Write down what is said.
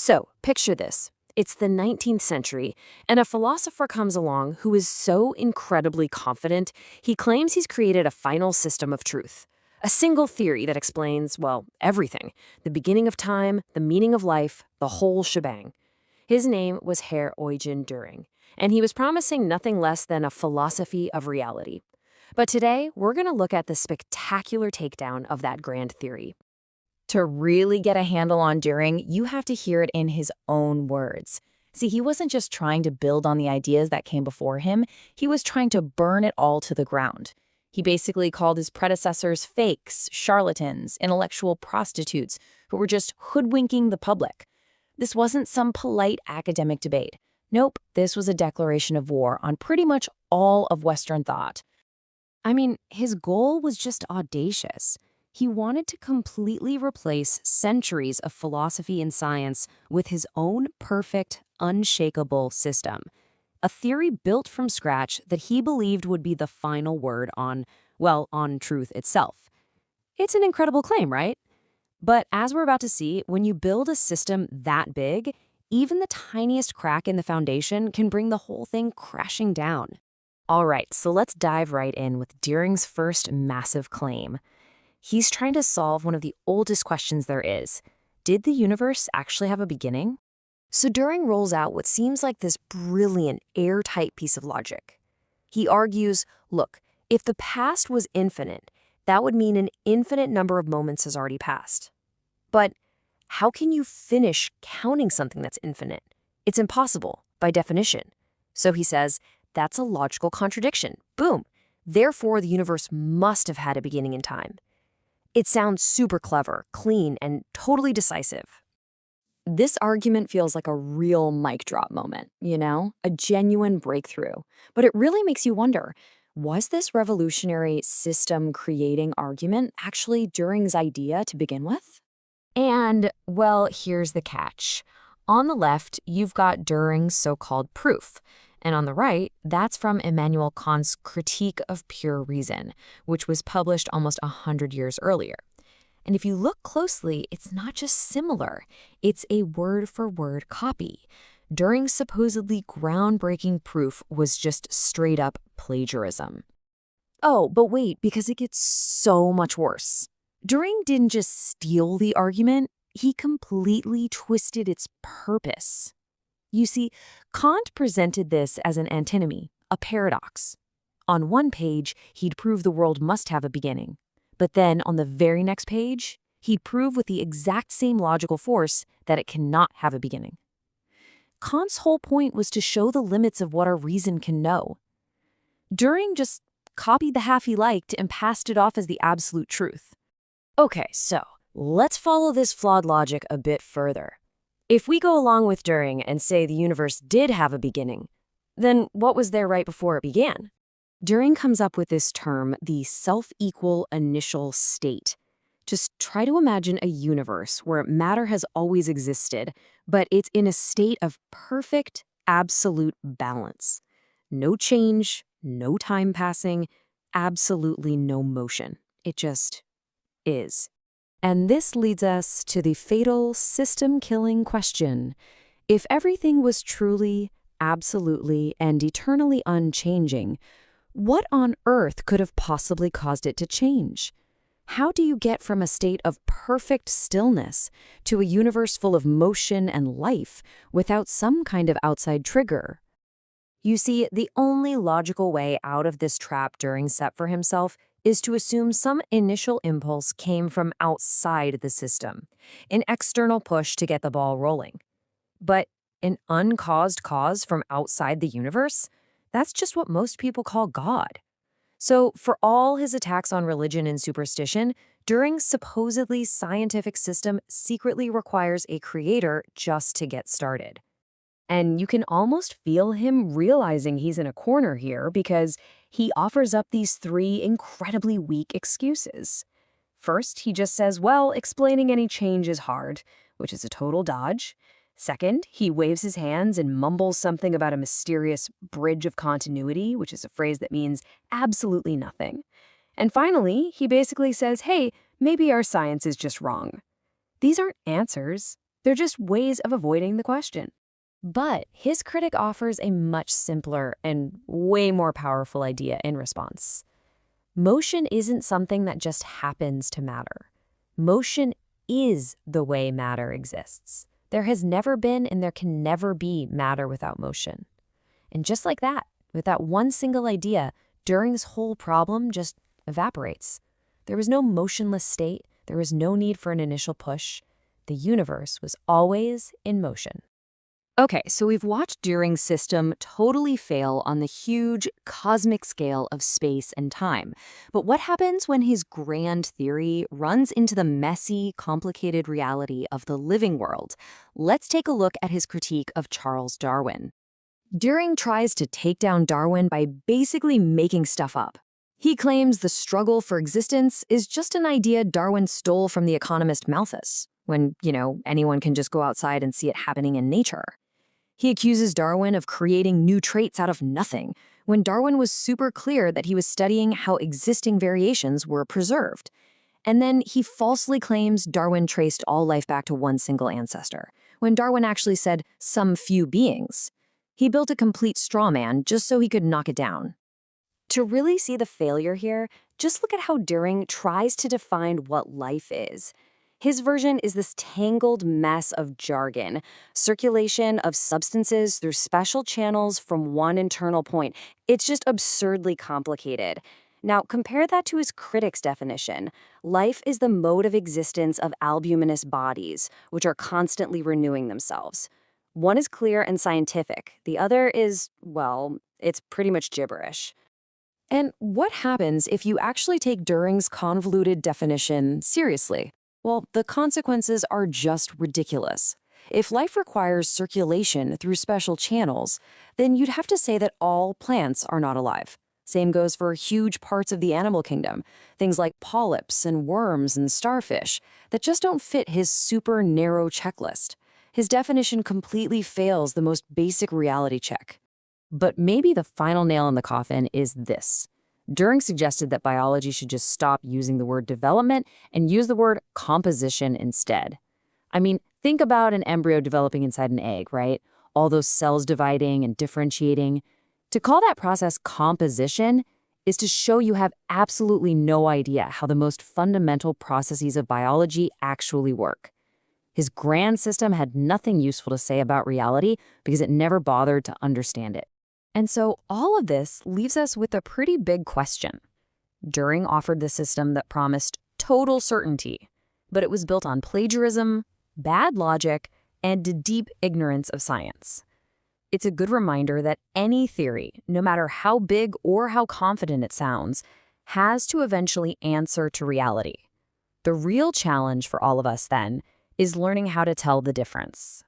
So, picture this. It's the 19th century, and a philosopher comes along who is so incredibly confident, he claims he's created a final system of truth. A single theory that explains, well, everything. The beginning of time, the meaning of life, the whole shebang. His name was Herr Eugen Dühring, and he was promising nothing less than a philosophy of reality. But today, we're going to look at the spectacular takedown of that grand theory. To really get a handle on Dühring, you have to hear it in his own words. See, he wasn't just trying to build on the ideas that came before him, he was trying to burn it all to the ground. He basically called his predecessors fakes, charlatans, intellectual prostitutes who were just hoodwinking the public. This wasn't some polite academic debate. Nope, this was a declaration of war on pretty much all of Western thought. I mean, his goal was just audacious. He wanted to completely replace centuries of philosophy and science with his own perfect, unshakable system. A theory built from scratch that he believed would be the final word on, well, on truth itself. It's an incredible claim, right? But as we're about to see, when you build a system that big, even the tiniest crack in the foundation can bring the whole thing crashing down. All right, so let's dive right in with Dühring's first massive claim. He's trying to solve one of the oldest questions there is. Did the universe actually have a beginning? So Dühring rolls out what seems like this brilliant, airtight piece of logic. He argues, look, if the past was infinite, that would mean an infinite number of moments has already passed. But how can you finish counting something that's infinite? It's impossible, by definition. So he says, that's a logical contradiction. Boom. Therefore, the universe must have had a beginning in time. It sounds super clever, clean, and totally decisive. This argument feels like a real mic drop moment, a genuine breakthrough. But it really makes you wonder, was this revolutionary system-creating argument actually Dühring's idea to begin with? And, well, here's the catch. On the left, you've got Dühring's so-called proof. And on the right, that's from Immanuel Kant's Critique of Pure Reason, which was published almost 100 years earlier. And if you look closely, it's not just similar, it's a word-for-word copy. Dühring's supposedly groundbreaking proof was just straight-up plagiarism. Oh, but wait, because it gets so much worse. Dühring didn't just steal the argument, he completely twisted its purpose. You see, Kant presented this as an antinomy, a paradox. On one page, he'd prove the world must have a beginning. But then, on the very next page, he'd prove with the exact same logical force that it cannot have a beginning. Kant's whole point was to show the limits of what our reason can know. Dühring just copied the half he liked and passed it off as the absolute truth. Okay, so let's follow this flawed logic a bit further. If we go along with Dühring and say the universe did have a beginning, then what was there right before it began? Dühring comes up with this term, the self-equal initial state. Just try to imagine a universe where matter has always existed, but it's in a state of perfect, absolute balance. No change, no time passing, absolutely no motion. It just is. And this leads us to the fatal system-killing question. If everything was truly, absolutely, and eternally unchanging, what on earth could have possibly caused it to change? How do you get from a state of perfect stillness to a universe full of motion and life without some kind of outside trigger? You see, the only logical way out of this trap Dühring set for himself is to assume some initial impulse came from outside the system, an external push to get the ball rolling. But an uncaused cause from outside the universe? That's just what most people call God. So for all his attacks on religion and superstition, Dühring's supposedly scientific system secretly requires a creator just to get started. And you can almost feel him realizing he's in a corner here because he offers up these three incredibly weak excuses. First, he just says, well, explaining any change is hard, which is a total dodge. Second, he waves his hands and mumbles something about a mysterious bridge of continuity, which is a phrase that means absolutely nothing. And finally, he basically says, hey, maybe our science is just wrong. These aren't answers. They're just ways of avoiding the question. But his critic offers a much simpler and way more powerful idea in response. Motion isn't something that just happens to matter. Motion is the way matter exists. There has never been and there can never be matter without motion. And just like that, with that one single idea, Dühring's whole problem just evaporates. There was no motionless state. There was no need for an initial push. The universe was always in motion. Okay, so we've watched Dühring's system totally fail on the huge cosmic scale of space and time. But what happens when his grand theory runs into the messy, complicated reality of the living world? Let's take a look at his critique of Charles Darwin. Dühring tries to take down Darwin by basically making stuff up. He claims the struggle for existence is just an idea Darwin stole from the economist Malthus, when, anyone can just go outside and see it happening in nature. He accuses Darwin of creating new traits out of nothing, when Darwin was super clear that he was studying how existing variations were preserved. And then he falsely claims Darwin traced all life back to one single ancestor, when Darwin actually said some few beings. He built a complete straw man just so he could knock it down. To really see the failure here, just look at how Dühring tries to define what life is. His version is this tangled mess of jargon, circulation of substances through special channels from one internal point. It's just absurdly complicated. Now, compare that to his critic's definition. Life is the mode of existence of albuminous bodies, which are constantly renewing themselves. One is clear and scientific. The other is, well, it's pretty much gibberish. And what happens if you actually take Dühring's convoluted definition seriously? Well, the consequences are just ridiculous. If life requires circulation through special channels, then you'd have to say that all plants are not alive. Same goes for huge parts of the animal kingdom, things like polyps and worms and starfish that just don't fit his super narrow checklist. His definition completely fails the most basic reality check. But maybe the final nail in the coffin is this. Dühring suggested that biology should just stop using the word development and use the word composition instead. I mean, think about an embryo developing inside an egg, right? All those cells dividing and differentiating. To call that process composition is to show you have absolutely no idea how the most fundamental processes of biology actually work. His grand system had nothing useful to say about reality because it never bothered to understand it. And so all of this leaves us with a pretty big question. Dühring offered the system that promised total certainty, but it was built on plagiarism, bad logic, and a deep ignorance of science. It's a good reminder that any theory, no matter how big or how confident it sounds, has to eventually answer to reality. The real challenge for all of us, then, is learning how to tell the difference.